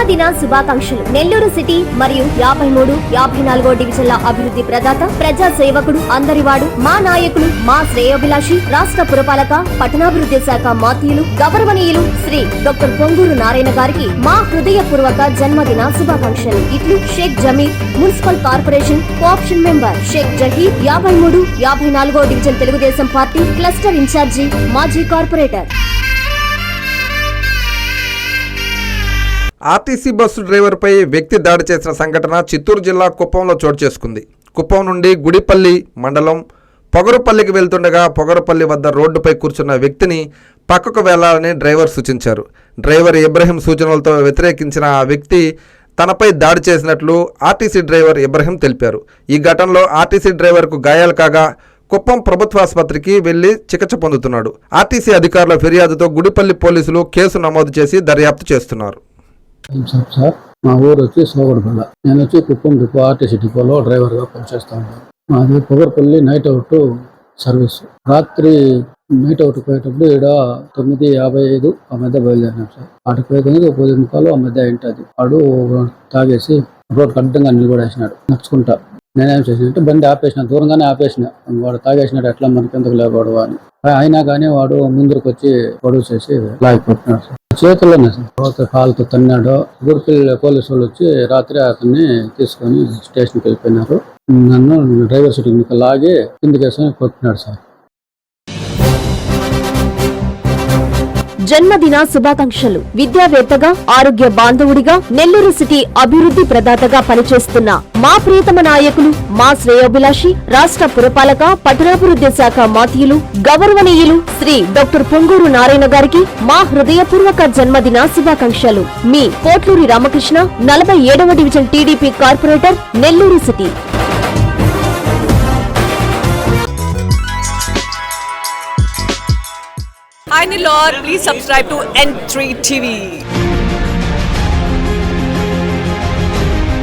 జన్మదిన శుభాకాంక్షలు. నెల్లూరు సిటీ మరియు 53, 54 డివిజన్ల అభివృద్ధి ప్రదాత, ప్రజా సేవకుడు, అందరివాడు, మా నాయకులు, మా శ్రేయోభిలాషి, రాష్ట్ర పురపాలక పట్టణాభివృద్ధి శాఖ మాత్యులు, గౌరవనీయులు శ్రీ డాక్టర్ పొంగూరు నారాయణ గారికి మా హృదయపూర్వక జన్మదిన శుభాకాంక్షలు. ఇట్లు Sheikh Jameer, municipal corporation cooption member, Sheikh Zaheer, 53, 54 division Telugu Desam party cluster incharge, మాజీ కార్పొరేటర్. ఆర్టీసీ బస్సు డ్రైవర్పై వ్యక్తి దాడి చేసిన సంఘటన చిత్తూరు జిల్లా కుప్పంలో చోటు చేసుకుంది. కుప్పం నుండి గుడిపల్లి మండలం పొగరుపల్లికి వెళ్తుండగా పొగరుపల్లి వద్ద రోడ్డుపై కూర్చున్న వ్యక్తిని పక్కకు వెళ్లాలని డ్రైవర్ సూచించారు. డ్రైవర్ ఇబ్రహీం సూచనలతో వ్యతిరేకించిన ఆ వ్యక్తి తనపై దాడి చేసినట్లు ఆర్టీసీ డ్రైవర్ ఇబ్రహీం తెలిపారు. ఈ ఘటనలో ఆర్టీసీ డ్రైవర్కు గాయాలు కాగా కుప్పం ప్రభుత్వాసుపత్రికి వెళ్లి చికిత్స పొందుతున్నాడు. ఆర్టీసీ అధికారుల ఫిర్యాదుతో గుడిపల్లి పోలీసులు కేసు నమోదు చేసి దర్యాప్తు చేస్తున్నారు. సార్, మా ఊరు వచ్చి సోగడపల్ల. నేను వచ్చి కుప్పం డిపో ఆర్టీసీ డిపోలో డ్రైవర్గా పనిచేస్తా ఉన్నాను. మాది పొగరపల్లి నైట్ అవుట్ సర్వీస్. రాత్రి నైట్ అవుట్ పోయేటప్పుడు ఇక్కడ 9:55 ఆ మధ్య బయలుదేరినాం సార్. ఆటకు పోయేది 10:15 ఆ మధ్య ఉంటుంది. వాడు తాగేసి రోడ్డు అడ్డంగా నిలబడేసినాడు నడుచుకుంటా. నేనేం చేసినంటే బండి ఆపేసిన, దూరంగానే ఆపేసిన. వాడు తాగేసినాడు, ఎట్లా మనకి ఎందుకు లేకూడదు అని. అయినా కానీ వాడు ముందరకు వచ్చి గొడవ చేసి లాగిపోతున్నాడు సార్. చేతుల్లోనే సార్. తర్వాత కాలుతో తన్నాడు. గుడిపల్లి పోలీసు వాళ్ళు వచ్చి రాత్రి అతన్ని తీసుకొని స్టేషన్కి వెళ్ళిపోయినారు. నన్ను డ్రైవర్ సీట్ లాగి కిందికి వేసుకొని కొట్టినాడు సార్. జన్మదిన శుభాకాంక్షలు. విద్యావేత్తగా, ఆరోగ్య బాంధవుడిగా, నెల్లూరు సిటీ అభివృద్ధి ప్రదాతగా పనిచేస్తున్న మా ప్రియతమ నాయకులు, మా శ్రేయోభిలాషి, రాష్ట్ర పురపాలక పట్టణాభివృద్ధి శాఖ మాత్యులు, గౌరవనీయులు శ్రీ డాక్టర్ పొంగూరు నారాయణ గారికి మా హృదయపూర్వక జన్మదిన శుభాకాంక్షలు. మీ పోట్లూరి రామకృష్ణ, 47వ division TDP corporator, Nellore city. Hi Nilor, please subscribe to N3 TV.